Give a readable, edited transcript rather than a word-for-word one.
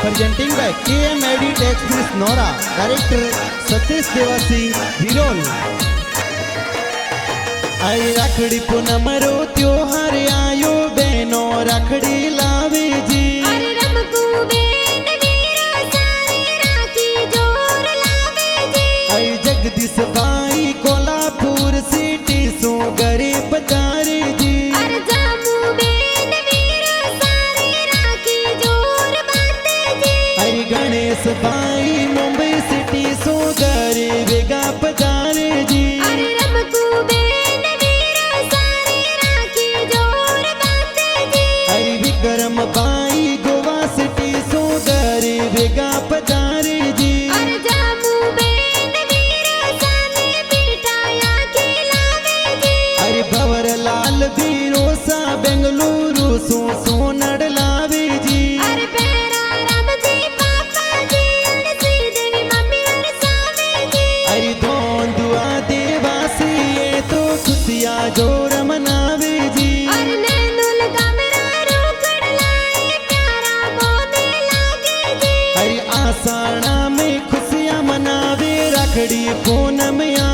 presenting by KM Edit Express Nora, director Satish Devasi Virol. आई राखड़ी पूनम रो त्योहार आयो बहनो राखड़ी लावे जी। अरे रमकू बेन वीरा सारे राखी जोर लावे जी। आई जगदीश भाई कोल्हापुर सिटी सो गरीब पधारे जी। अरे जामू बेन वीरा सारे राखी जोर बाते जी। अरे गणेश भाई मुंबई सिटी सो गरीब वेगा पधारे जी। अरे रमकू बेन वीरा सारे राखी जोर बाते जी। अरे विक्रम भाई गोवा सिटी सो गरीब वेगा पधारे जी। अरे जामू बेन वीरा सारे मिठाया खिलावे जी। अरे भवर लाल बीरोसा बेंगलुरु सो सोनड़ लावे जी। अरे बेरा राम जी पापा जी और श्रीदेवी मम्मी और सावे जी। अरे धोंदुआ देवासी ये तो खुशियाँ जोर मनावे जी। अरे नैनुल गमरा रोकड़ लाए प्यारा बोने लागे जी। अरे आसाना में खुशियाँ मनावे राखड़ी पूनम आ